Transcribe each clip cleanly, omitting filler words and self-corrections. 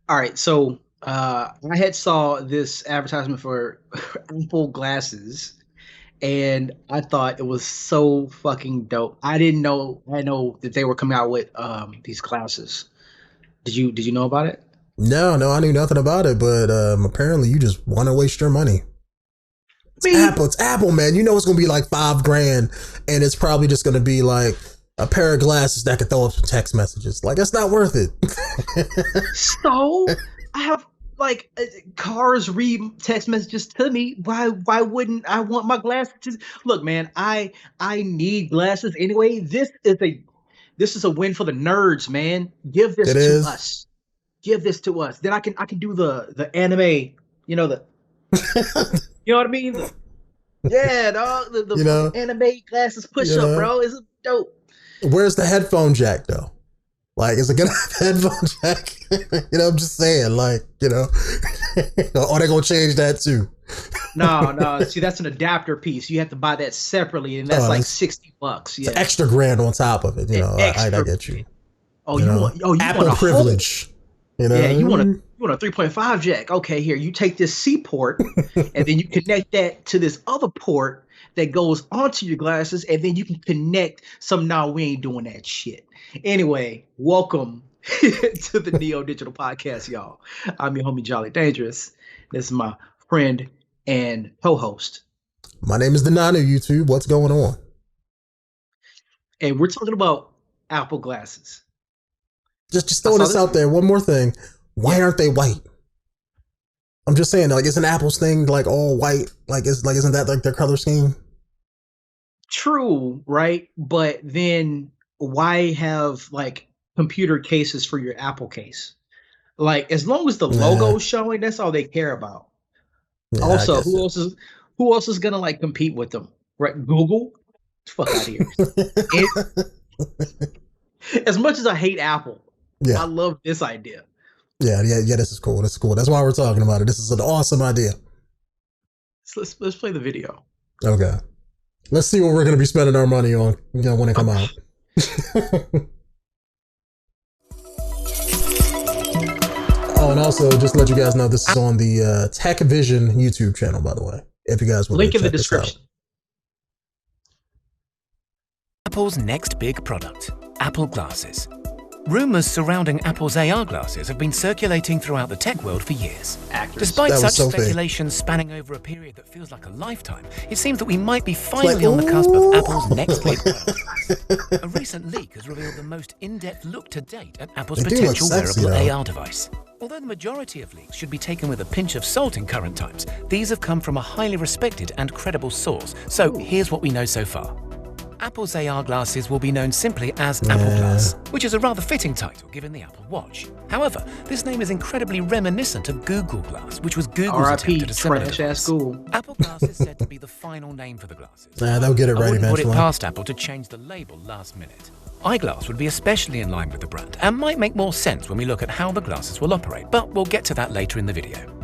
All right, so I had saw this advertisement for Apple glasses, and I thought it was so fucking dope. I know that they were coming out with these glasses. Did you know about it? No, no, I knew nothing about it, but apparently you just want to waste your money. I mean, It's Apple, man. You know it's gonna be like 5 grand, and it's probably just gonna be like a pair of glasses that could throw up some text messages. Like that's not worth it. so I have like cars read text messages to me. Why wouldn't I want my glasses? Look, man, I need glasses anyway. This is a win for the nerds, man. Give this It to is. us. Give this to us. Then I can do the anime. You know the you know what I mean? Yeah, dog. The you fucking know, anime glasses push you up, know. bro. Is dope. Where's the headphone jack though? Like, is it gonna have headphone jack? I'm just saying, like, or they gonna change that too. No, no. See, that's an adapter piece. You have to buy that separately, and that's like It's, $60. it's an Yeah, extra grand on top of it. I extra. get you. Oh, you want Apple a whole. privilege. Yeah, you want a Know. you want a 3.5 jack. Okay, here you take this C port, and then you connect that to this other port that goes onto your glasses, and then you can connect some. Now we ain't doing that shit. Anyway, welcome to the Neo Digital Podcast, y'all. I'm your homie Jolly Dangerous. This is my friend and co-host, My name is Denonu. YouTube. What's going on? and we're talking about Apple glasses. Just I throwing saw this this. out there. One more thing. Why Yeah, aren't they white? I'm just saying, like, isn't Apple's thing like all white? Isn't that like their color scheme? true, right? But then why have like computer cases for your Apple case? Like as long as the Nah. logo is showing, that's all they care about. Yeah, I Also, guess who else is gonna like compete with them? Right? Google? Fuck out of here. And so. as much as I hate Apple, Yeah, I love this idea. yeah. This is cool. This is cool. That's why we're talking about it. This is an awesome idea. So let's play the video. Okay, let's see what we're gonna be spending our money on. When it come out. Oh, and also just to let you guys know, this is on the Tech Vision YouTube channel, by the way. If you guys want Link to in the check this out. description. Apple's next big product, Apple Glasses. Rumors surrounding Apple's AR glasses have been circulating throughout the tech world for years. Actors. Despite That was such so fake. speculation spanning over a period that feels like a lifetime, it seems that we might be finally on the cusp of Apple's next big product. A recent leak has revealed the most in-depth look to date at Apple's They do look potential sexy, wearable though. AR device. Although the majority of leaks should be taken with a pinch of salt in current times, these have come from a highly respected and credible source. So here's what we know so far. Apple's AR glasses will be known simply as Apple Glass, which is a rather fitting title given the Apple Watch. However, this name is incredibly reminiscent of Google Glass, which was Google's R.I.P. attempt at a similar trash device. ass school. Apple Glass is said to be the final name for the glasses. Nah, they'll get it I right wouldn't put it eventually. past Apple to change the label last minute. Eyeglass would be especially in line with the brand and might make more sense when we look at how the glasses will operate, but we'll get to that later in the video.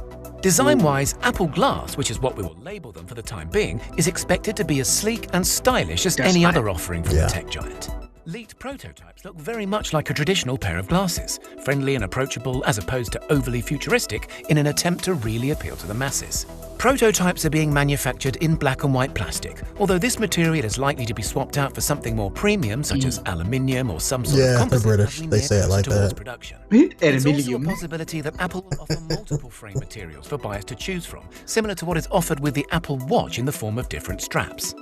Design-wise, Apple Glass, which is what we will label them for the time being, is expected to be as sleek and stylish as any other offering from the tech giant. Leaked prototypes look very much like a traditional pair of glasses, friendly and approachable as opposed to overly futuristic in an attempt to really appeal to the masses. Prototypes are being manufactured in black and white plastic, although this material is likely to be swapped out for something more premium such as aluminium or some sort of Yeah, composite. they're British. as we They near say it like towards that. production. And There's also a Emilium. possibility that Apple will offer multiple frame materials for buyers to choose from, similar to what is offered with the Apple Watch in the form of different straps.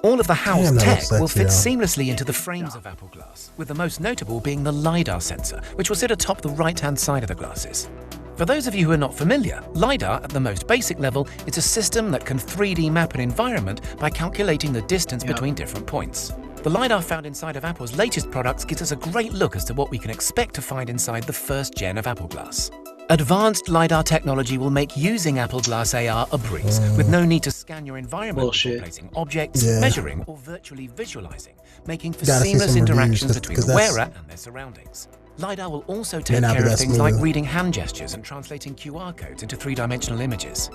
All of the housed Damn, that tech looks will fit sexy, seamlessly into the frames of Apple Glass, with the most notable being the LiDAR sensor, which will sit atop the right-hand side of the glasses. For those of you who are not familiar, LiDAR at the most basic level is a system that can 3D map an environment by calculating the distance between different points. The LiDAR found inside of Apple's latest products gives us a great look as to what we can expect to find inside the first gen of Apple Glass. Advanced LiDAR technology will make using Apple Glass AR a breeze, with no need to scan your environment Bullshit. before placing objects, Yeah. measuring, or virtually visualizing, making for Gotta see seamless some reviews, interactions between 'cause the that's- wearer and their surroundings. LiDAR will also take not be care of that things like smooth. reading hand gestures and translating QR codes into three-dimensional images.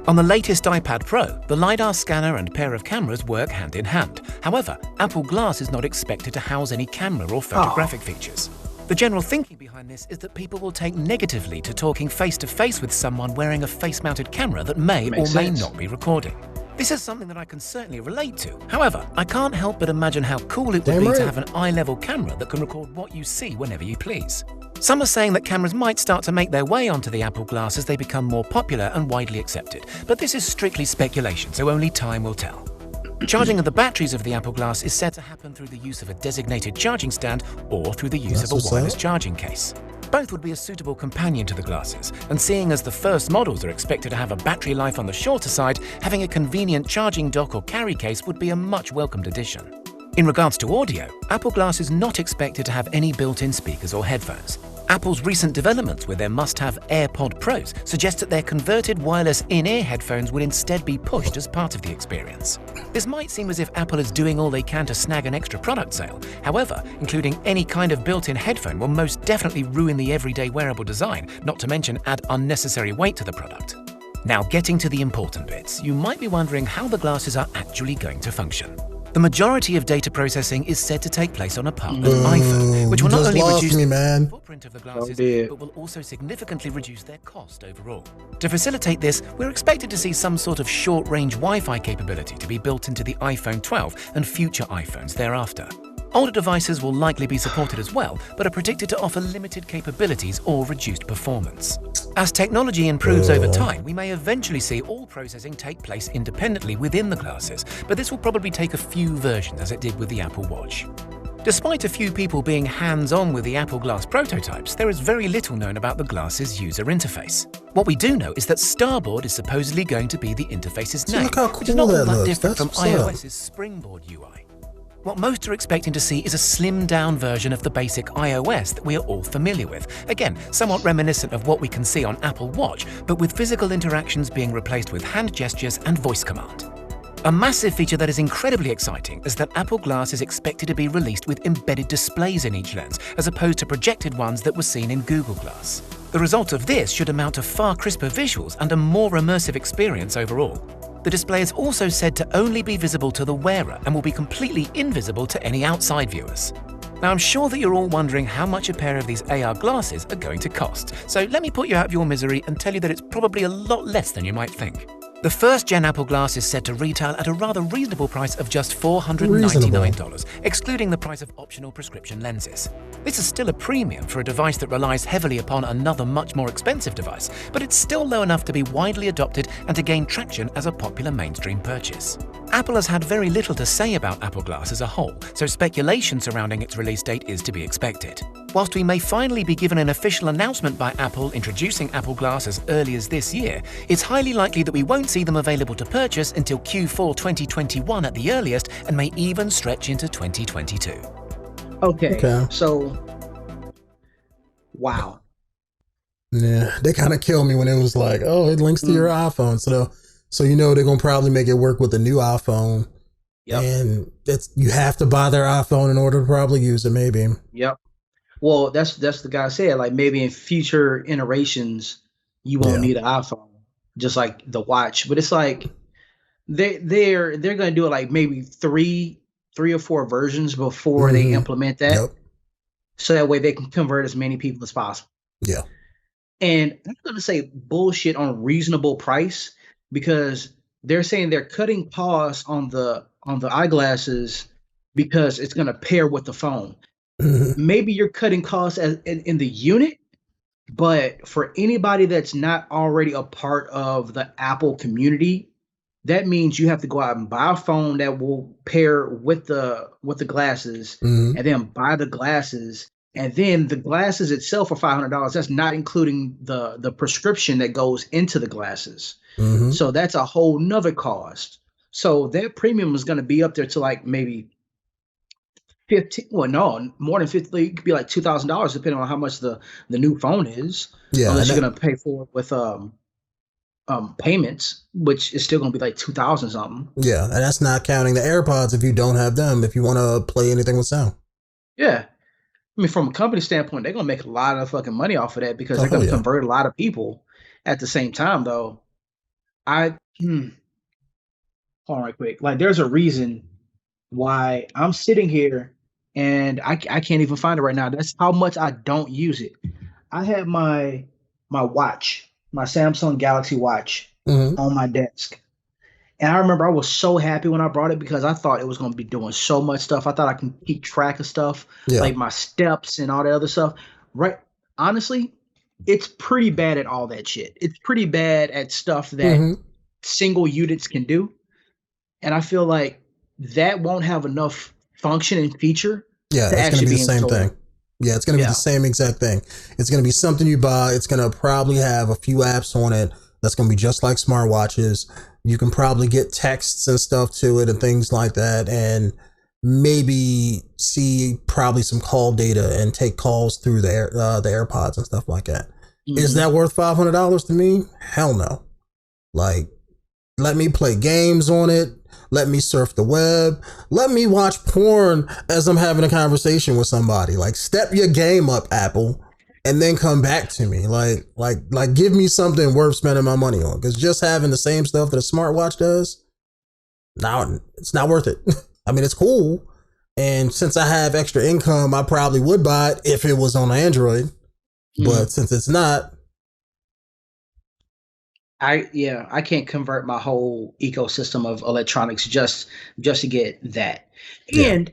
On the latest iPad Pro, the LiDAR scanner and pair of cameras work hand in hand. However, Apple Glass is not expected to house any camera or photographic features. The general thinking behind this is that people will take negatively to talking face-to-face with someone wearing a face-mounted camera that may Makes or may sense. not be recording. This is something that I can certainly relate to. However, I can't help but imagine how cool it would Damn be right. to have an eye-level camera that can record what you see whenever you please. Some are saying that cameras might start to make their way onto the Apple Glass as they become more popular and widely accepted, but this is strictly speculation, so only time will tell. Charging of the batteries of the Apple Glass is said to happen through the use of a designated charging stand or through the use That's of what's a wireless up. charging case. Both would be a suitable companion to the glasses, and seeing as the first models are expected to have a battery life on the shorter side, having a convenient charging dock or carry case would be a much welcomed addition. In regards to audio, Apple Glass is not expected to have any built-in speakers or headphones. Apple's recent developments with their must-have AirPod Pros suggest that their converted wireless in-ear headphones would instead be pushed as part of the experience. This might seem as if Apple is doing all they can to snag an extra product sale. However, including any kind of built-in headphone will most definitely ruin the everyday wearable design, not to mention add unnecessary weight to the product. Now, getting to the important bits, you might be wondering how the glasses are actually going to function. The majority of data processing is said to take place on a partnered iPhone, which will not only reduce the footprint of the glasses, but will also significantly reduce their cost overall. To facilitate this, we're expected to see some sort of short-range Wi-Fi capability to be built into the iPhone 12 and future iPhones thereafter. Older devices will likely be supported as well, but are predicted to offer limited capabilities or reduced performance. As technology improves over time, we may eventually see all processing take place independently within the glasses, but this will probably take a few versions as it did with the Apple Watch. Despite a few people being hands-on with the Apple Glass prototypes, there is very little known about the glass's user interface. What we do know is that Starboard is supposedly going to be the interface's name, look how which is cool not all that that looks. different from That's what's up. iOS's Springboard UI. What most are expecting to see is a slimmed-down version of the basic iOS that we are all familiar with. Again, somewhat reminiscent of what we can see on Apple Watch, but with physical interactions being replaced with hand gestures and voice command. A massive feature that is incredibly exciting is that Apple Glass is expected to be released with embedded displays in each lens, as opposed to projected ones that were seen in Google Glass. The result of this should amount to far crisper visuals and a more immersive experience overall. The display is also said to only be visible to the wearer and will be completely invisible to any outside viewers. Now, I'm sure that you're all wondering how much a pair of these AR glasses are going to cost, so let me put you out of your misery and tell you that it's probably a lot less than you might think. The first-gen Apple Glass is said to retail at a rather reasonable price of just $499, excluding the price of optional prescription lenses. This is still a premium for a device that relies heavily upon another much more expensive device, but it's still low enough to be widely adopted and to gain traction as a popular mainstream purchase. Apple has had very little to say about Apple Glass as a whole, so speculation surrounding its release date is to be expected. Whilst we may finally be given an official announcement by Apple introducing Apple Glass as early as this year, it's highly likely that we won't see them available to purchase until Q4 2021 at the earliest and may even stretch into 2022. Okay. So, wow. Yeah, they kind of killed me when it was like, oh, it links to your iPhone. So you know they're gonna probably make it work with the new iPhone. Yep. And you have to buy their iPhone in order to probably use it, maybe. Yep. Well, that's the guy said, like, maybe in future iterations you won't need an iPhone, just like the watch. But it's like they're gonna do it like maybe three or four versions before they implement that. Yep. So that way they can convert as many people as possible. Yeah. And I'm gonna say bullshit on reasonable price, because they're saying they're cutting costs on the eyeglasses because it's gonna pair with the phone. Maybe you're cutting costs in the unit, but for anybody that's not already a part of the Apple community, that means you have to go out and buy a phone that will pair with the glasses, and then buy the glasses, and then the glasses itself are $500. That's not including the prescription that goes into the glasses. So that's a whole nother cost. So that premium is going to be up there to like maybe 15, well, no, more than 50. It could be like $2,000 depending on how much the new phone is. Yeah, unless you're gonna pay for it with payments, which is still gonna be like 2,000 something. Yeah, and that's not counting the AirPods if you don't have them. If you want to play anything with sound. Yeah, I mean, from a company standpoint, they're gonna make a lot of fucking money off of that because they're gonna convert a lot of people. At the same time, though, hold on right quick. Like, there's a reason why I'm sitting here and I can't even find it right now. That's how much I don't use it. I had my watch, my Samsung Galaxy Watch, Hmm. on my desk. And I remember I was so happy when I brought it because I thought it was going to be doing so much stuff. I thought I can keep track of stuff, Yeah. like my steps and all that other stuff. Right? Honestly, it's pretty bad at all that shit. It's pretty bad at stuff that Hmm. single units can do. And I feel like that won't have enough function and feature Yeah, to it's going to actually be the be same installed. thing. Yeah, it's going to be the Yeah. same exact thing. It's going to be something you buy. It's going to probably have a few apps on it that's going to be just like smartwatches. You can probably get texts and stuff to it and things like that, and maybe see probably some call data and take calls through the AirPods and stuff like that. Is Hmm. that worth $500 to me? Hell no. Like, let me play games on it. Let me surf the web. Let me watch porn as I'm having a conversation with somebody. Like, step your game up, Apple, and then come back to me. Like, give me something worth spending my money on. Because just having the same stuff that a smartwatch does, now it's not worth it. I mean, it's cool, and since I have extra income, I probably would buy it if it was on Android. Hmm. But since it's not, I can't convert my whole ecosystem of electronics just to get that. yeah. And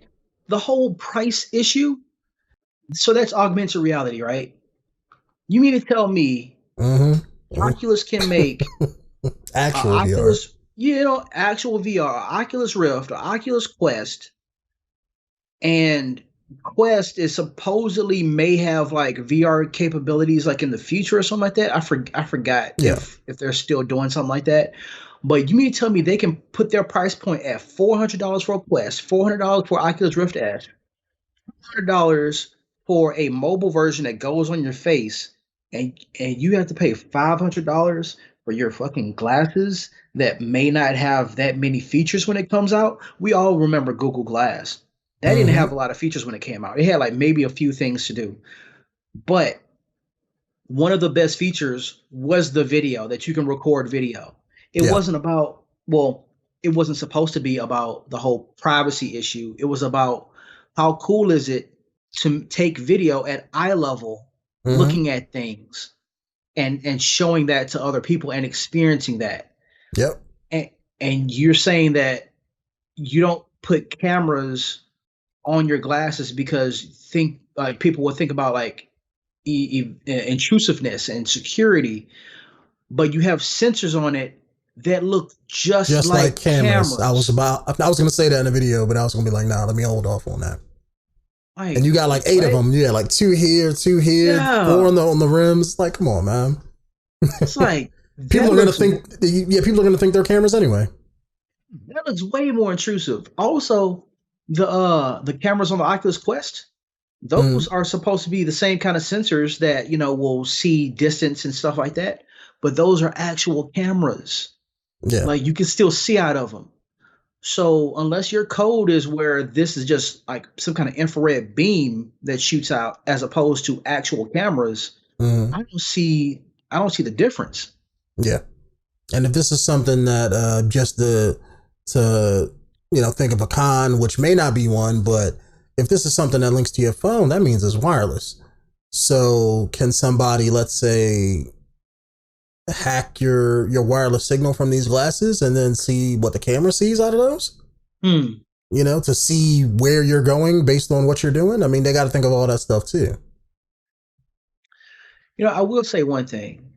the whole price issue, so that's augmented reality, right? You mean to tell me Mm-hmm. Oculus can make Actual VR. Oculus, actual VR, Oculus Rift, or Oculus Quest, and Quest is supposedly may have like VR capabilities like in the future or something like that. I forgot Yeah. if they're still doing something like that. But you mean to tell me they can put their price point at $400 for a Quest, $400 for Oculus Rift S, $100 for a mobile version that goes on your face, and you have to pay $500 for your fucking glasses that may not have that many features when it comes out. We all remember Google Glass. That didn't Mm-hmm. have a lot of features when it came out. It had like maybe a few things to do. But one of the best features was the video that you can record video. It Yeah. wasn't about, well, it wasn't supposed to be about the whole privacy issue. It was about how cool is it to take video at eye level, Mm-hmm. looking at things and showing that to other people and experiencing that. Yep. And and you're saying that you don't put cameras on your glasses because think like people will think about like intrusiveness and security, but you have sensors on it that look just Just like like cameras. cameras. I was gonna say that in the video, but I was gonna be like, nah, let me hold off on that. And Like you got like 8 of what? them. Yeah, like two here, four Yeah, on the rims. Like, come on, man. it's like People are gonna think, yeah, people are gonna think they're cameras anyway. that looks way more intrusive. Also, the cameras on the Oculus Quest, those Mm, are supposed to be the same kind of sensors that will see distance and stuff like that, but those are actual cameras. yeah, Like you can still see out of them. So unless your code is where this is just like some kind of infrared beam that shoots out as opposed to actual cameras, mm, I don't see the difference. yeah. And if this is something that just to think of a con, which may not be one, but if this is something that links to your phone, that means it's wireless. So can somebody, let's say, hack your wireless signal from these glasses and then see what the camera sees out of those? Hmm. To see where you're going based on what you're doing. I mean, they got to think of all that stuff too. I will say one thing.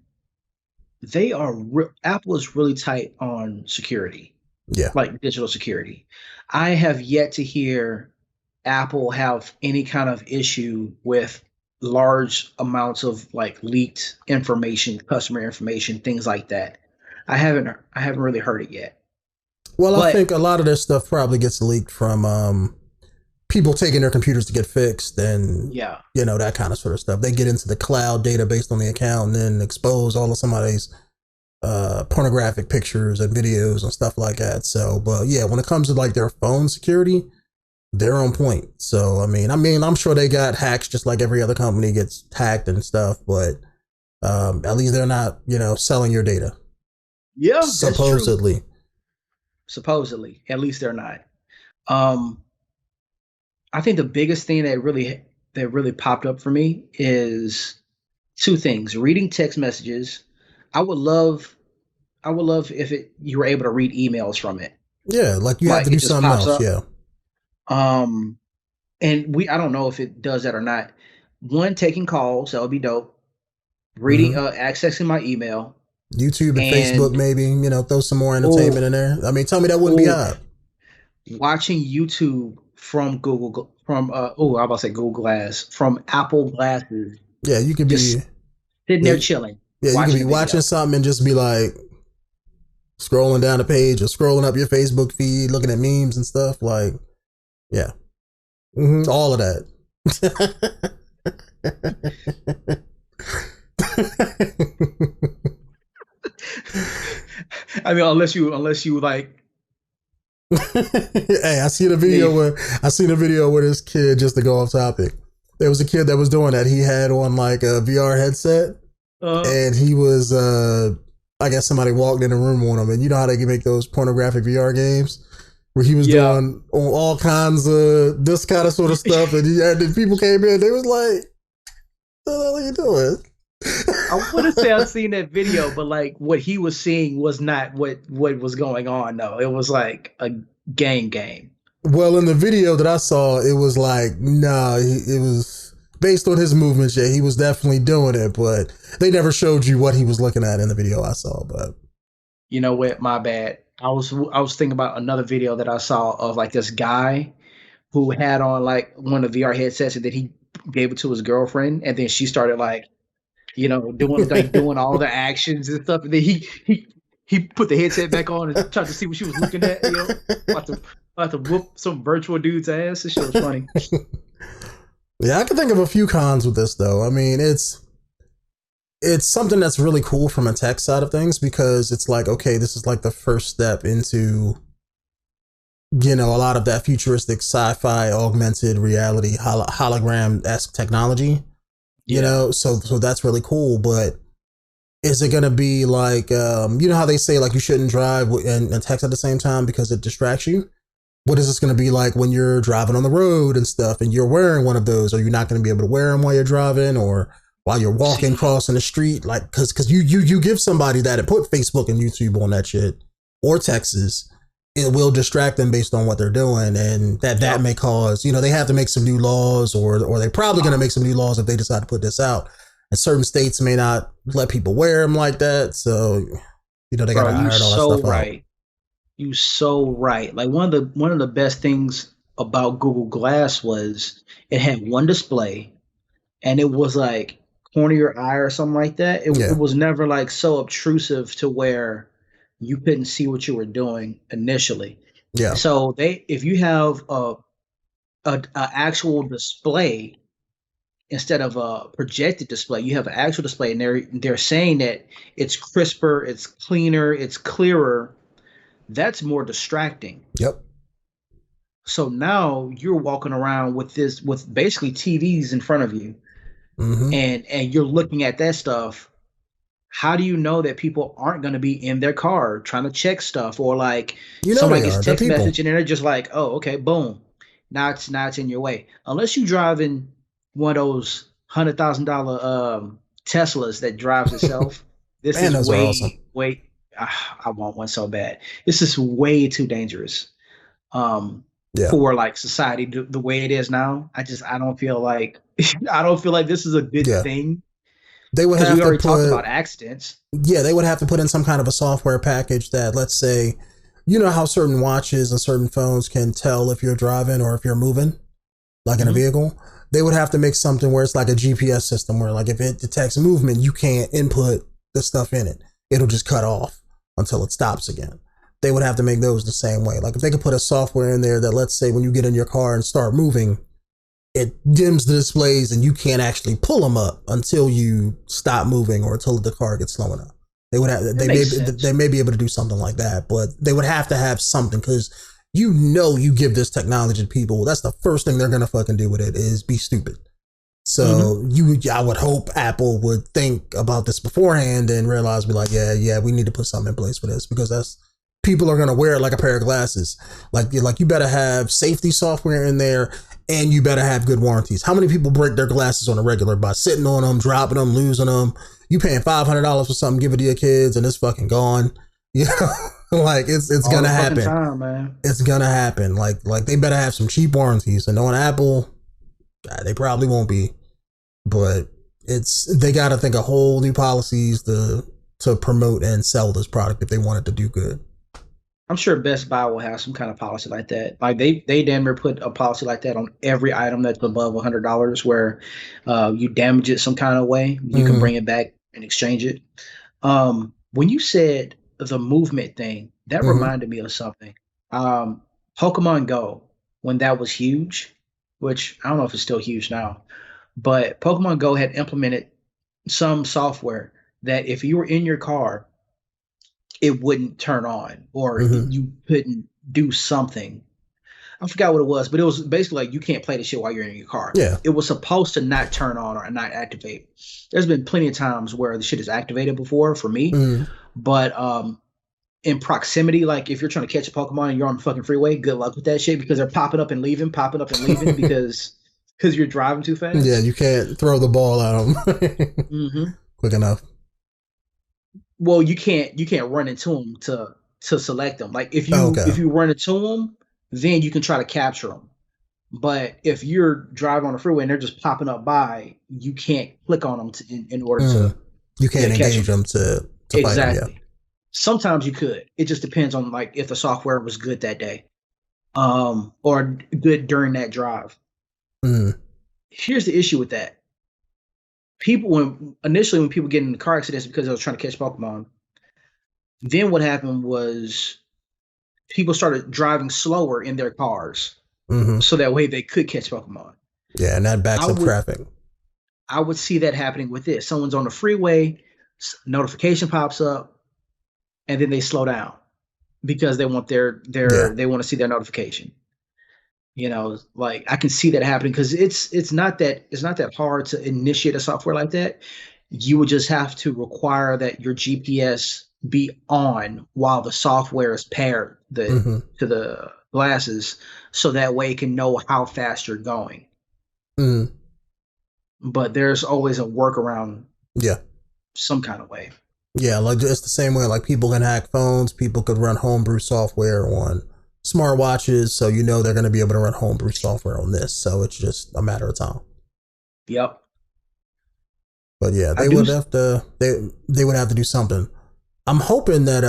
Apple is really tight on security, Yeah. like digital security. I have yet to hear Apple have any kind of issue with large amounts of like leaked information, customer information, things like that. I haven't really heard it yet. Well, I But think a lot of this stuff probably gets leaked from people taking their computers to get fixed and yeah. that kind of sort of stuff. They get into the cloud data based on the account and then expose all of somebody's pornographic pictures and videos and stuff like that. So, but yeah, when it comes to like their phone security, they're on point. So, I'm sure they got hacks just like every other company gets hacked and stuff, but at least they're not, selling your data. Yeah, that's true. Supposedly. Supposedly. At least they're not. Um I think the biggest thing that really popped up for me is two things: reading text messages. I would love I would love if you were able to read emails from it. Yeah, like you have to Like it do just something pops else. up. Yeah. Um, and I don't know if it does that or not. One, taking calls, that would be dope. Reading, Hmm. accessing my email, YouTube and Facebook, and maybe, throw some more entertainment oh, in there. I mean, tell me that wouldn't be oh, hard. watching YouTube from I was about to say Google Glass, from Apple glasses, Yeah, you could just be, sitting yeah, there chilling, yeah, you could watching be a watching video. something and just be like scrolling down the page or scrolling up your Facebook feed, looking at memes and stuff. Like, yeah, all of that. I mean, unless you like Hey, me. I seen a video where this kid, just to go off topic, there was a kid that was doing that. He had on like a VR headset, Uh, and he was I guess somebody walked in the room on him, and you know how they can make those pornographic VR games where he was yeah. doing all kinds of this kind of sort of stuff, and then people came in, they was like, "What the hell are you doing?" I want to say I've seen that video, but like what he was seeing was not what was going on. No, it was like a gang game. Well, in the video that I saw, it was like, nah, it was based on his movements. Yeah, he was definitely doing it, but they never showed you what he was looking at in the video I saw. But You know what? My bad. I was thinking about another video that I saw of like this guy who had on like one of the VR headsets, and then he gave it to his girlfriend, and then she started like doing all the actions and stuff, and then he put the headset back on and tried to see what she was looking at. About to about to whoop some virtual dude's ass. This shit was funny. yeah, I can think of a few cons with this though. I mean, it's something that's really cool from a tech side of things because it's like, okay, this is like the first step into a lot of that futuristic sci-fi augmented reality hologram-esque technology. Yeah. So that's really cool, but is it going to be like you know how they say like you shouldn't drive and text at the same time because it distracts you? What is this going to be like when you're driving on the road and stuff and you're wearing one of those? Are you not going to be able to wear them while you're driving or while you're walking See, crossing the street? Like because you give somebody that and put Facebook and YouTube on that shit or Texas, it will distract them based on what they're doing, and that yep. may cause they have to make some new laws, or they're probably going to make some new laws if they decide to put this out. And certain states may not let people wear them like that, so they got Bro, to you iron all that so stuff out. right. You so right. Like one of the best things about Google Glass was it had one display, and it was like corner of your eye or something like that. It Yeah, was never like so obtrusive to where you couldn't see what you were doing initially. yeah, So if you have a actual display instead of a projected display, you have an actual display, and they're saying that it's crisper, it's cleaner, it's clearer. That's more distracting. yep, So now you're walking around with basically TVs in front of you, mm-hmm. and you're looking at that stuff. How do you know that people aren't going to be in their car trying to check stuff, or like somebody They gets are. They're text people. message and they're just like, oh, okay, boom, now it's in your way. Unless you driving one of those $100,000 Teslas that drives itself. This Man, is those are awesome. way. I want one so bad. This is way too dangerous. Um, Yeah, for like society the way it is now. I don't feel like I don't feel like this is a good yeah. thing They would because have we to already talked put about accidents. they would have to put in some kind of a software package that, let's say, you know how certain watches and certain phones can tell if you're driving or if you're moving, like in a Hmm. vehicle. They would have to make something where it's like a GPS system where, like, if it detects movement, you can't input the stuff in it. It'll just cut off until it stops again. They would have to make those the same way. Like, if they could put a software in there that, let's say, when you get in your car and start moving, it dims the displays and you can't actually pull them up until you stop moving or until the car gets slow enough. That makes sense. They may be able to do something like that, but they would have to have something because you give this technology to people, that's the first thing they're gonna fucking do with it is be stupid. Hmm. So I would hope Apple would think about this beforehand and realize, be like, yeah, we need to put something in place for this because that's people are gonna wear it like a pair of glasses. Like you better have safety software in there, and you better have good warranties. How many people break their glasses on a regular by sitting on them, dropping them, losing them? You paying $500 for something, give it to your kids, and it's fucking gone. You know, like it's gonna happen. Time, man. It's gonna happen. Like they better have some cheap warranties. And on Apple, they probably won't be, but they got to think of whole new policies to promote and sell this product if they want it to do good. I'm sure Best Buy will have some kind of policy like that. Like they damn near put a policy like that on every item that's above $100, where you damage it some kind of way, you can bring it back and exchange it. When you said the movement thing, that reminded me of something. Pokemon Go, when that was huge, which I don't know if it's still huge now, but Pokemon Go had implemented some software that if you were in your car, it wouldn't turn on, or you couldn't do something. I forgot what it was, but it was basically like you can't play the shit while you're in your car. Yeah. It was supposed to not turn on or not activate. There's been plenty of times where the shit is activated before for me, but in proximity, like if you're trying to catch a Pokemon and you're on the fucking freeway, good luck with that shit, because they're popping up and leaving because you're driving too fast. Yeah, you can't throw the ball at them quick enough. Well, you can't run into them to select them. Like if you run into them, then you can try to capture them. But if you're driving on the freeway and they're just popping up by, you can't click on them in order to. You can't engage them to fight them. Yeah. Sometimes you could. It just depends on like if the software was good that day, or good during that drive. Here's the issue with that. When people get into car accidents because they were trying to catch Pokemon, then what happened was people started driving slower in their cars, so that way they could catch Pokemon. Yeah, and that backs up traffic. I would see that happening with this. Someone's on the freeway, notification pops up, and then they slow down because they want they want to see their notification. You know, like I can see that happening because it's not that hard to initiate a software like that. You would just have to require that your GPS be on while the software is paired to the glasses, so that way it can know how fast you're going. But there's always a workaround. Yeah, some kind of way. Yeah, like it's the same way. Like people can hack phones. People could run homebrew software on smartwatches, so you know they're going to be able to run homebrew software on this, so it's just a matter of time. Yep. But yeah, they would have to do something. I'm hoping that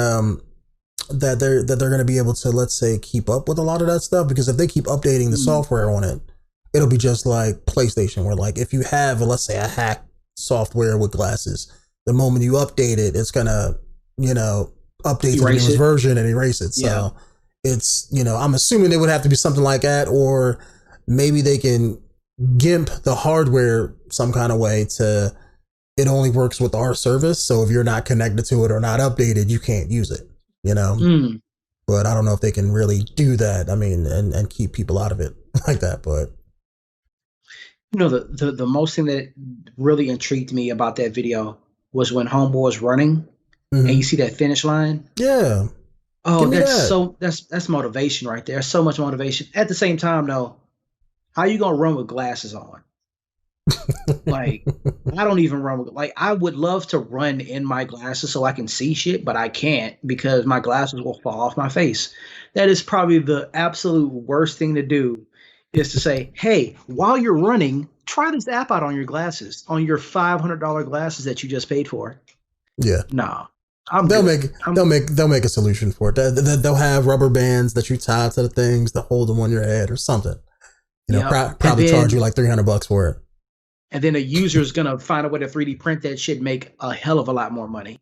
they're going to be able to, let's say, keep up with a lot of that stuff, because if they keep updating the software on it, it'll be just like PlayStation, where like if you have, let's say, a hack software with glasses, the moment you update it, it's gonna, update to the newest version and erase it. So it's, I'm assuming it would have to be something like that, or maybe they can gimp the hardware some kind of way to, it only works with our service. So if you're not connected to it or not updated, you can't use it, But I don't know if they can really do that. I mean, and keep people out of it like that. But the most thing that really intrigued me about that video was when Homeboy was running and you see that finish line. Yeah. Oh, that's motivation right there. So much motivation. At the same time, though, how you gonna run with glasses on? Like, I don't even run with, like, I would love to run in my glasses so I can see shit, but I can't because my glasses will fall off my face. That is probably the absolute worst thing to do, is to say, hey, while you're running, try this app out on your glasses, on your $500 glasses that you just paid for. Yeah. Nah. They'll make a solution for it. They'll have rubber bands that you tie to the things to hold them on your head or something. Probably charge you like $300 for it. And then a user is gonna find a way to 3D print that shit, make a hell of a lot more money.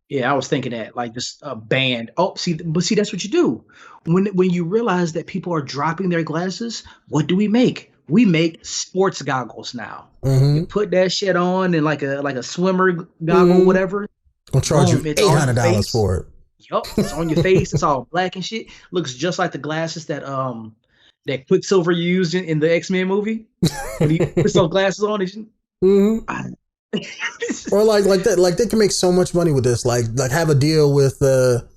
Yeah, I was thinking that, like, just a band. Oh, see, that's what you do when you realize that people are dropping their glasses. What do we make? We make sports goggles now. You put that shit on and like a swimmer goggle, whatever. We'll charge you $800 for it. Yup, it's on your face. It's all black and shit. Looks just like the glasses that Quicksilver used in the X-Men movie. When he puts those glasses on, or like that, like they can make so much money with this. Like have a deal with the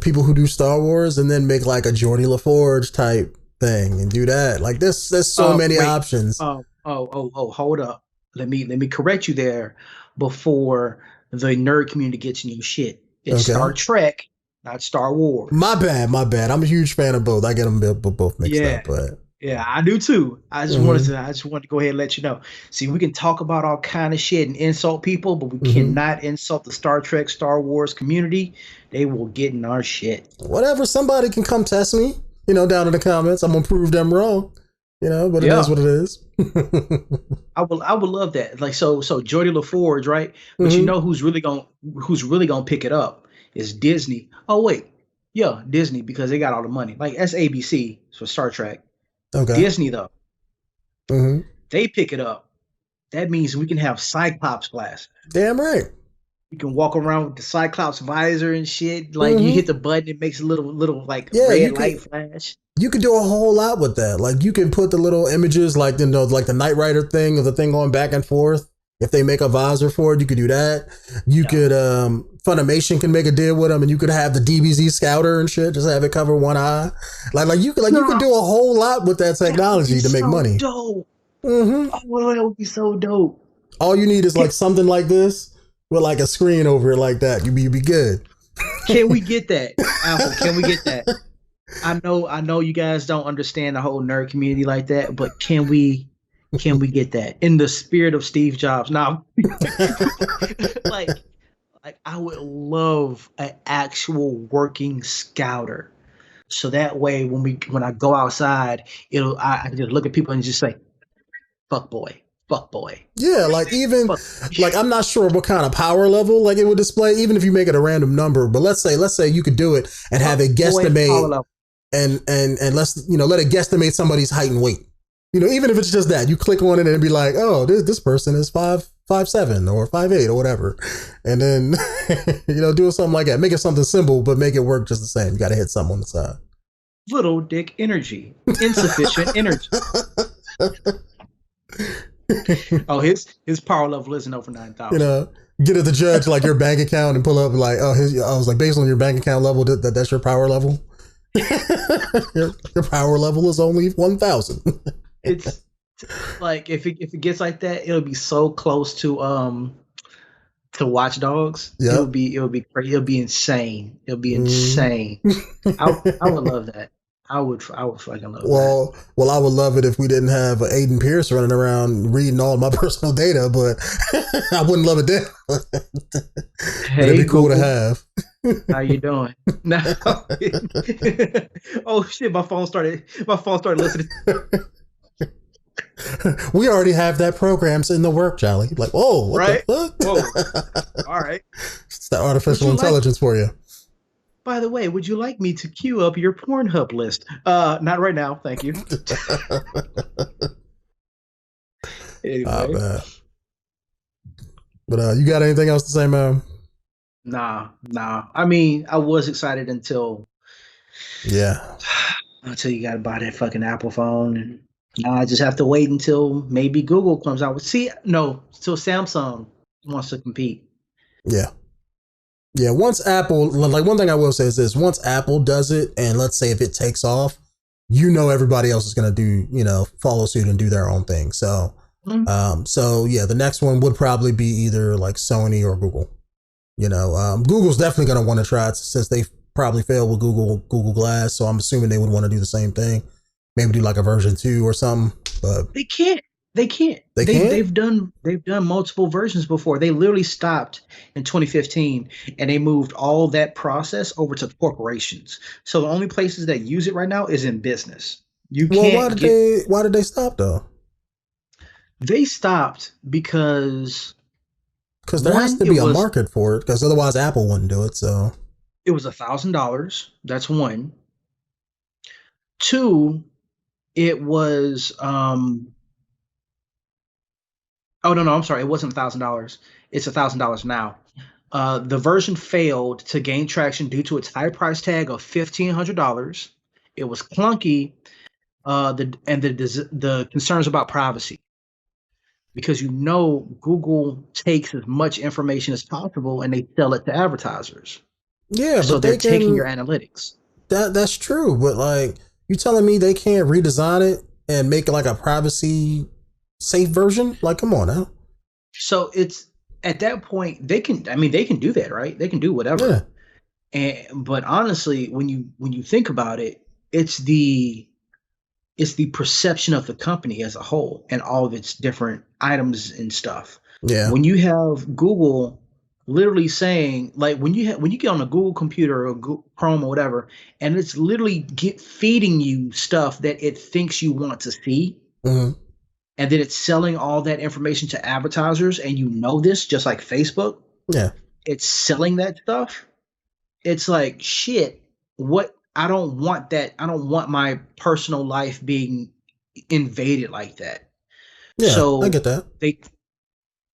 people who do Star Wars, and then make like a Geordie LaForge type thing and do that. Like there's so many Wait. options. Hold up. Let me correct you there before the nerd community gets in your shit. It's Okay. Star Trek, not Star My Wars. bad, my bad. I'm a huge fan of both. I get them both mixed Yeah. up, but Yeah, I do too. hmm I just wanted to go ahead and let you know. See, we can talk about all kind of shit and insult people, but we hmm cannot insult the Star Trek, Star Wars community. They will get in our shit. whatever. Somebody can come test me, down in the comments. I'm gonna prove them wrong, but it is Yeah. what it is. I would love that. Like so Jordy LaForge, right? But you hmm know who's really gonna pick it up is Disney. Oh wait. Yeah, Disney because they got all the money. Like that's ABC for Star Trek. Okay. Disney though, hmm they pick it up. That means we can have Cyclops glasses. Damn right. You can walk around with the Cyclops visor and shit. Like you hmm hit the button, it makes a little like Yeah, red light flash. you could do a whole lot with that. Like you can put the little images, like like the Knight Rider thing of the thing going back and forth. If they make a visor for it, you could do that. You Yeah. could Funimation can make a deal with them, and you could have the DBZ Scouter and shit. Just have it cover one eye. You could do a whole lot with that That would be technology to make so money. dope. hmm Oh, that would be so dope. All you need is Can, like something like this with like a screen over it like that. You be good. can we get that? Apple, can we get that? I know you guys don't understand the whole nerd community like that, but can we get that in the spirit of Steve Jobs? Now, like I would love an actual working scouter. So that way when I go outside, I can just look at people and just say, fuck boy, Yeah, like even fuck like I'm not sure what kind of power level like it would display, even if you make it a random number. But let's say you could do it and have it boy power guesstimate level. and let's let it guesstimate somebody's height and weight. Even if it's just that, you click on it and it'd be like, oh, this person is 5'7" or 5'8" or whatever, and then do something like that. Make it something simple, but make it work just the same. You got to hit something on the side. Little dick energy, insufficient energy. Oh, his power level isn't over 9,000. Get at the judge like your bank account and pull up like, oh, I was like, based on your bank account level, that's your power level. your power level is only 1,000. It's like if it gets like that, it'll be so close to Watch Dogs. Yep. It'll be crazy. It'll be insane. It'll be insane. I would love that. I would fucking love that. Well, I would love it if we didn't have Aiden Pierce running around reading all my personal data, but I wouldn't love it then. Hey, it'd be cool Google, to have. how you doing? No. Oh shit, my phone started listening. We already have that programs in the work, Jolly. Like, whoa, what Right? the fuck? Whoa. All right. It's that artificial intelligence for you. By the way, would you like me to queue up your Pornhub list? Not right now, thank you. Anyway. Bad. But you got anything else to say, man? Nah. I mean, I was excited until you got to buy that fucking Apple phone, and now I just have to wait until maybe Google comes out with. Till Samsung wants to compete. Yeah. Once Apple, like one thing I will say is this: once Apple does it, and let's say if it takes off, everybody else is going to do, follow suit and do their own thing. So, the next one would probably be either like Sony or Google. Google's definitely going to want to try it since they probably failed with Google Glass. So I'm assuming they would want to do the same thing. Maybe do like a version 2 or something. But they can't. They can't. They've done multiple versions before. They literally stopped in 2015 and they moved all that process over to corporations. So the only places that use it right now is in business. Why did they stop though? They stopped because there has to be a market for it, because otherwise Apple wouldn't do it. So it was $1,000. That's one. Two, it was oh no, I'm sorry. It wasn't $1,000. It's $1,000 now. The version failed to gain traction due to its high price tag of $1,500. It was clunky, the concerns about privacy, because Google takes as much information as possible and they sell it to advertisers. Yeah, so they're taking your analytics. That's true, but like You telling me they can't redesign it and make it like a privacy safe version? Like, come on now. So it's at that point they can. I mean, they can do that, right? They can do Yeah. whatever. And but honestly, when you think about it, it's the it's the perception of the company as a whole and all of its different items and stuff. Yeah. When you have Google literally saying, like, when you get on a Google computer or Google Chrome or whatever, and it's literally feeding you stuff that it thinks you want to see, Mm-hmm. and then it's selling all that information to advertisers, and you know this, just like Facebook, Yeah. it's selling that stuff. It's like shit. What I don't want that. I don't want my personal life being invaded like that. Yeah. I So get that. they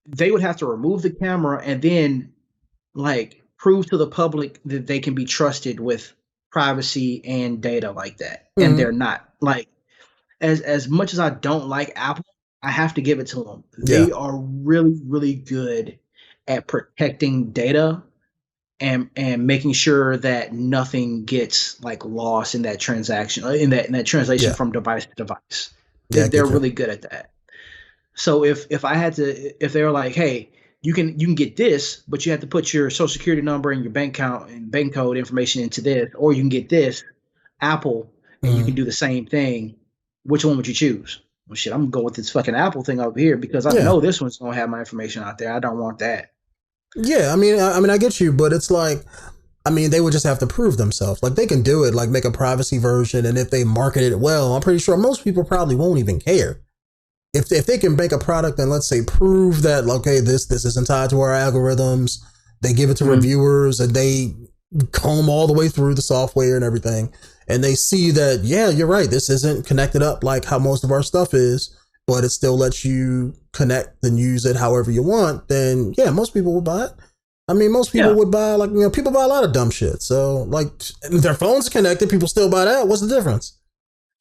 they would have to remove the camera and then like prove to the public that they can be trusted with privacy and data like that. And Mm-hmm. they're not. Like as much as I don't like Apple, I have to give it to them. Yeah. They are really really good at protecting data and making sure that nothing gets like lost in that transaction in that translation Yeah. from device to device. Yeah. I They're get you. really good at that. So if I had to if they were like, hey, you can get this, but you have to put your social security number and your bank account and bank code information into this, or you can get this Apple and you Mm-hmm. can do the same thing. Which one would you choose? Well, shit, I'm gonna go with this fucking Apple thing over here because I Yeah. know this one's gonna have my information out there. I don't want that. Yeah. I mean, I get you, but it's like, I mean, they would just have to prove themselves. Like they can do it, like make a privacy version, and if they market it well, I'm pretty sure most people probably won't even care. If they can make a product and let's say prove that okay, this isn't tied to our algorithms, they give it to Mhm. reviewers and they comb all the way through the software and everything, and they see that yeah, you're right, this isn't connected up like how most of our stuff is, but it still lets you connect and use it however you want, then yeah, most people would buy it. I mean, most people Yeah. would buy like people buy a lot of dumb shit. So like their phones connected, people still buy that. What's the difference?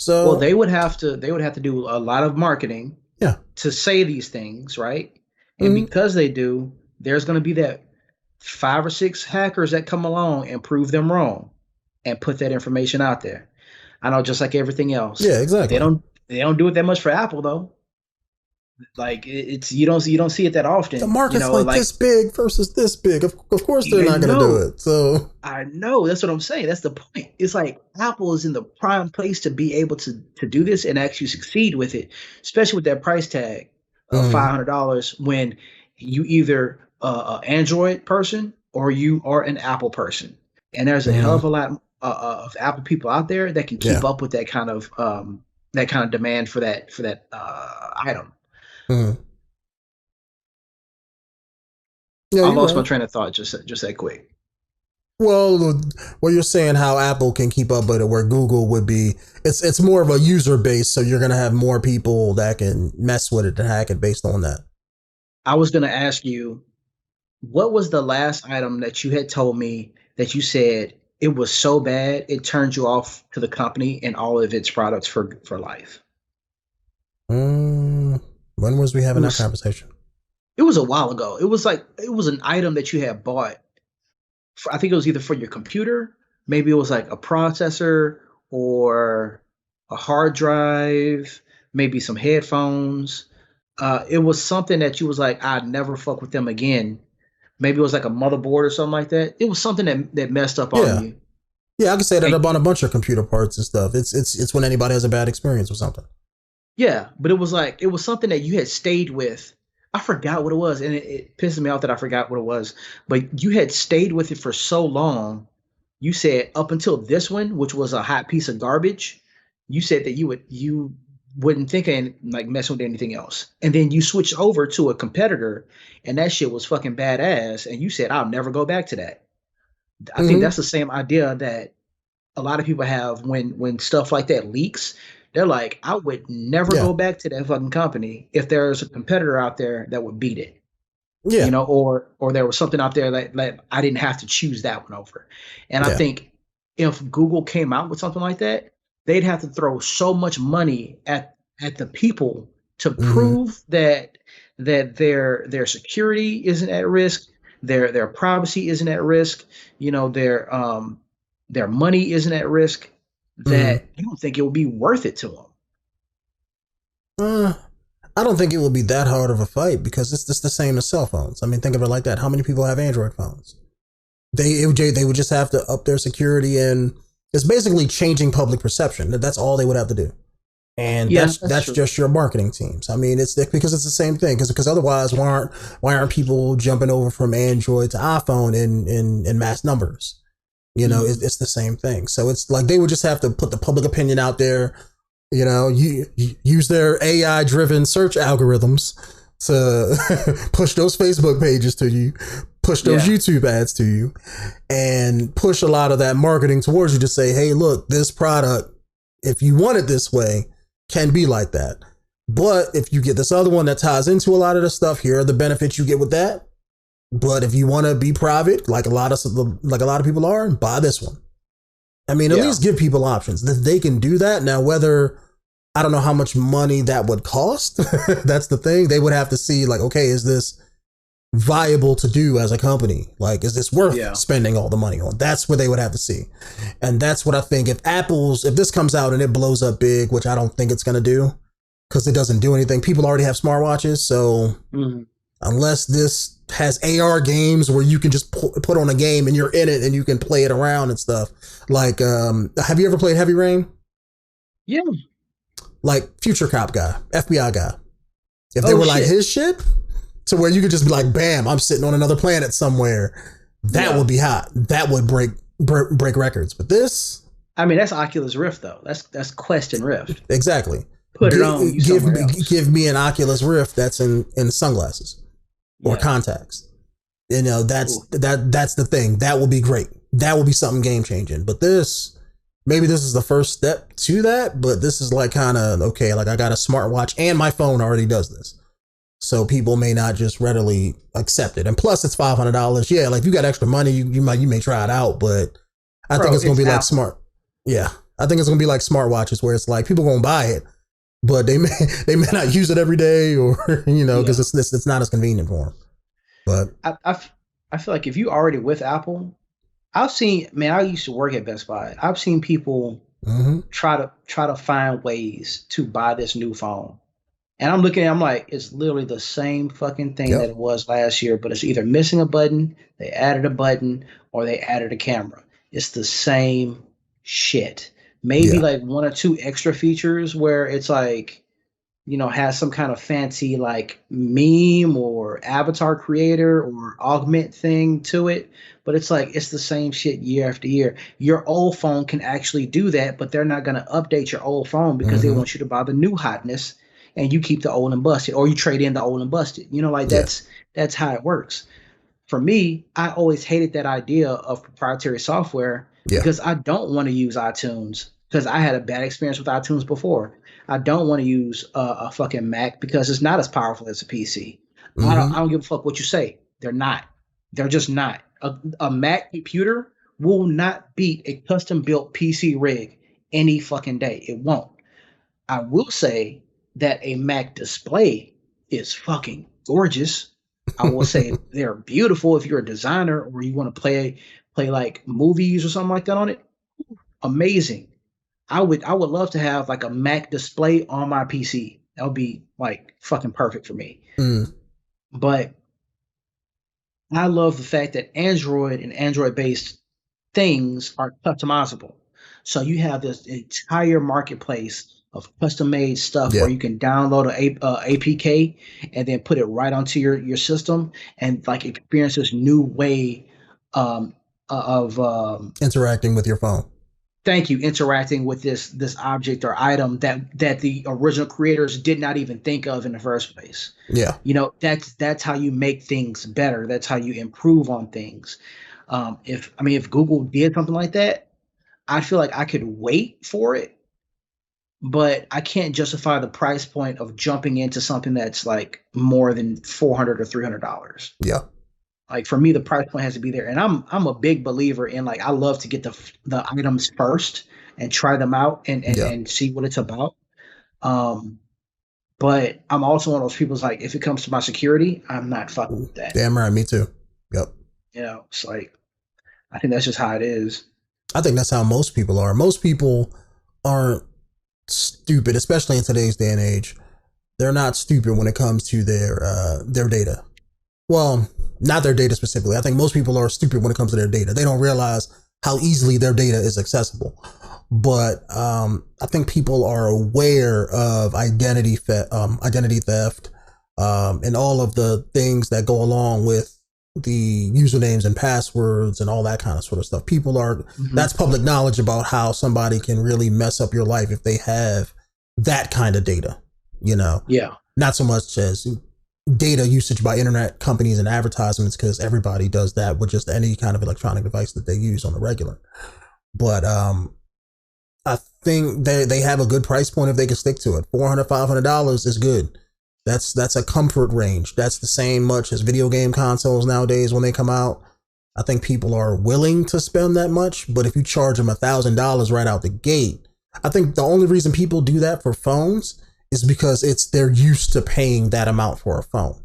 Well, So they would have to do a lot of marketing yeah. to say these things, right? And Mm-hmm. because they do, there's going to be that 5 or 6 hackers that come along and prove them wrong and put that information out there. I know, just like everything else. Yeah, They exactly. don't do it that much for Apple though. Like it's you don't see it that The often. You market's know, like like this big versus this big. Of course they're I not going to do know. it. So, I know. That's what I'm saying. That's the point. It's like Apple is in the prime place to be able to do this and actually succeed with it, especially with that price tag of mm, $500 when you either a Android person or you are an Apple person. And there's a hell mm, of a lot of Apple people out there that can keep yeah. up with that kind of demand for that item. Mm. Yeah, I you're lost my right. train of thought just that quick. Well, you're saying how Apple can keep up with it, where Google would be. It's more of a user base, so you're going to have more people that can mess with it and hack it based on that. I was gonna ask you, what was the last item that you had told me that you said it was so bad it turned you off to the company and all of its products for life? Mm, when was we It having that was conversation? it was a while ago. It was like it was an item that you had bought. I think it was either for your computer, maybe it was like a processor or a hard drive, maybe some headphones. It was something that you was like, I'd never fuck with them again. Maybe it was like a motherboard or something like that. It was something that messed up on Yeah, you. yeah. I can say that And about a bunch of computer parts and stuff. It's when anybody has a bad experience with something. yeah, but it was like it was something that you had stayed with. I forgot what it was, and it pisses me off that I forgot what it was. But you had stayed with it for so long. You said up until this one, which was a hot piece of garbage, you said that you wouldn't think of like messing with anything else. And then you switched over to a competitor, and that shit was fucking badass. And you said, I'll never go back to that. I think Mm-hmm. that's the same idea that a lot of people have when stuff like that leaks. They're like, I would never Yeah, go back to that fucking company if there's a competitor out there that would beat it, yeah, or there was something out there that I didn't have to choose that one over. And I yeah. think if Google came out with something like that, they'd have to throw so much money at the people to Mm-hmm. prove that their security isn't at risk, their privacy isn't at risk, their money isn't at risk. that you don't think it would be worth it to them. I don't think it will be that hard of a fight because it's just the same as cell phones. I mean, think of it like that. How many people have Android phones? They would just have to up their security, and it's basically changing public perception. That's all they would have to do. And that's just your marketing teams. I mean, it's because it's the same thing. Because otherwise, why aren't people jumping over from Android to iPhone in mass numbers? You know, it's the same thing. So it's like they would just have to put the public opinion out there. You know, you use their AI driven search algorithms to push those Facebook pages to you, push those YouTube ads to you, and push a lot of that marketing towards you to say, hey, look, this product, if you want it this way, can be like that. But if you get this other one that ties into a lot of the stuff, here are the benefits you get with that. But if you want to be private, like a lot of people are, buy this one. I mean, at least give people options. They can do that. Now, whether, I don't know how much money that would cost. That's the thing. They would have to see, like, okay, is this viable to do as a company? Like, is this worth spending all the money on? That's what they would have to see. And that's what I think, if this comes out and it blows up big, which I don't think it's going to do, because it doesn't do anything. People already have smartwatches. So unless this has AR games where you can just put on a game and you're in it and you can play it around and stuff. Like, have you ever played Heavy Rain? Yeah. Like Future Cop guy, FBI guy. If they were like his shit, to where you could just be like, bam, I'm sitting on another planet somewhere. That would be hot. That would break records. But this, I mean, that's Oculus Rift though. That's Quest and Rift. Exactly. Put it on. Give me an Oculus Rift that's in sunglasses or contacts. You know, that's the thing. That will be great. That will be something game changing. But this, maybe this is the first step to that. But this is like kind of okay. Like, I got a smartwatch and my phone already does this. So people may not just readily accept it. And plus it's $500. Yeah, like if you got extra money, you may try it out, but I think it's gonna be like smart. Yeah. I think it's gonna be like smartwatches where it's like people gonna buy it, but they may not use it every day, or you know, because it's not as convenient for them. But I feel like if you already with Apple, I've seen, man, I used to work at Best Buy. I've seen people try to find ways to buy this new phone. And I'm looking at it, I'm like, it's literally the same fucking thing that it was last year, but it's either missing a button, they added a button, or they added a camera. It's the same shit. Maybe like one or two extra features where it's like, you know, has some kind of fancy like meme or avatar creator or augment thing to it. But it's like, it's the same shit year after year. Your old phone can actually do that, but they're not going to update your old phone because they want you to buy the new hotness. And you keep the old and busted, or you trade in the old and busted. You know, like that's how it works. For me, I always hated that idea of proprietary software because I don't want to use iTunes because I had a bad experience with iTunes before. I don't want to use a fucking Mac because it's not as powerful as a PC. I don't give a fuck what you say. They're not. They're just not. A Mac computer will not beat a custom built PC rig any fucking day. It won't. I will say that a Mac display is fucking gorgeous. I will say they're beautiful if you're a designer or you want to play like movies or something like that on it. Amazing. I would love to have like a Mac display on my PC. That would be like fucking perfect for me. But I love the fact that Android and Android based things are customizable. So you have this entire marketplace of custom made stuff where you can download a APK and then put it right onto your system and like experience this new way of interacting with your phone. Thank you. Interacting with this object or item that the original creators did not even think of in the first place. Yeah. You know, that's how you make things better. That's how you improve on things. If Google did something like that, I feel like I could wait for it. But I can't justify the price point of jumping into something that's like more than $400 or $300. Yeah. Like for me, the price point has to be there. And I'm a big believer in like, I love to get the items first and try them out and see what it's about. But I'm also one of those people who's like, if it comes to my security, I'm not fucking with that. Damn right. Me too. Yep. You know, it's like, I think that's just how it is. I think that's how most people are. Most people aren't stupid, especially in today's day and age. They're not stupid when it comes to their data. Well, not their data specifically. I think most people are stupid when it comes to their data. They don't realize how easily their data is accessible. But I think people are aware of identity theft, and all of the things that go along with the usernames and passwords and all that kind of sort of stuff. People are, that's public knowledge about how somebody can really mess up your life if they have that kind of data, you know? Yeah. Not so much as data usage by internet companies and advertisements, because everybody does that with just any kind of electronic device that they use on the regular. But I think they have a good price point if they can stick to it. $400, $500 is good. That's a comfort range. That's the same much as video game consoles nowadays when they come out. I think people are willing to spend that much, but if you charge them $1,000 right out the gate, I think the only reason people do that for phones is because they're used to paying that amount for a phone.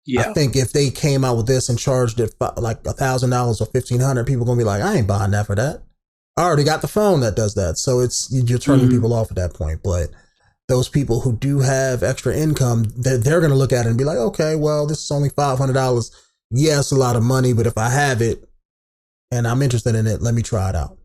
Yeah. I think if they came out with this and charged it like $1,000 or $1,500, people are gonna be like, I ain't buying that for that. I already got the phone that does that. So you're turning people off at that point. But those people who do have extra income, they're going to look at it and be like, okay, well, this is only $500. Yeah, it's a lot of money, but if I have it and I'm interested in it, let me try it out.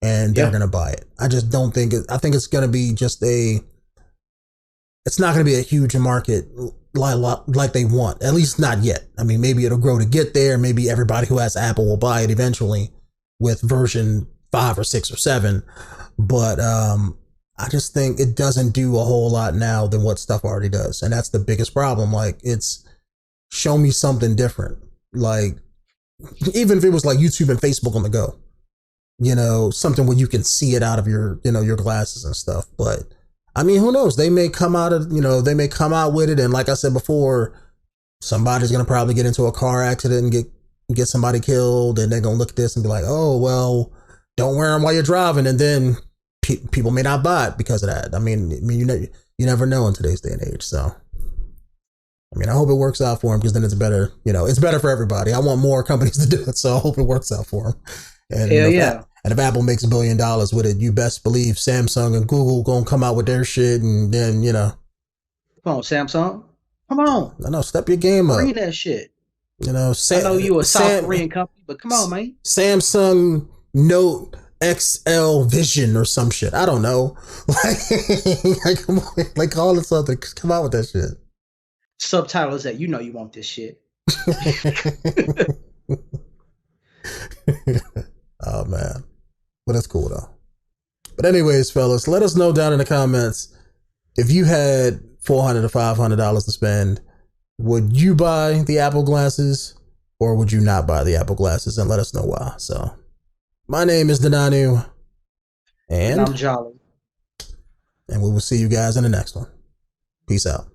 And they're going to buy it. I just don't think I think it's going to be just it's not going to be a huge market like they want, at least not yet. I mean, maybe it'll grow to get there. Maybe everybody who has Apple will buy it eventually with version 5 or 6 or 7. But I just think it doesn't do a whole lot now than what stuff already does. And that's the biggest problem. Like, it's show me something different. Like, even if it was like YouTube and Facebook on the go, you know, something where you can see it out of your, you know, your glasses and stuff. But I mean, who knows? They may come out with it. And like I said before, somebody's going to probably get into a car accident and get somebody killed. And they're going to look at this and be like, oh, well, don't wear them while you're driving. And then people may not buy it because of that. I mean, you never know in today's day and age. So, I mean, I hope it works out for them, because then it's better, you know, it's better for everybody. I want more companies to do it. So I hope it works out for them. And hell yeah. And if Apple makes $1 billion with it, you best believe Samsung and Google gonna come out with their shit, and then, you know. Come on, Samsung. Come on. No, step your game up. Bring that shit. You know, I know you a South Korean company, but come on, man. Samsung Note XL Vision or some shit. I don't know. Like come on, like call it something. Come out with that shit. Subtitle is that you know you want this shit. Oh man. But that's cool though. But anyways, fellas, let us know down in the comments if you had $400 to $500 to spend, would you buy the Apple glasses or would you not buy the Apple glasses? And let us know why. So my name is Denonu. And I'm Jolly. And we will see you guys in the next one. Peace out.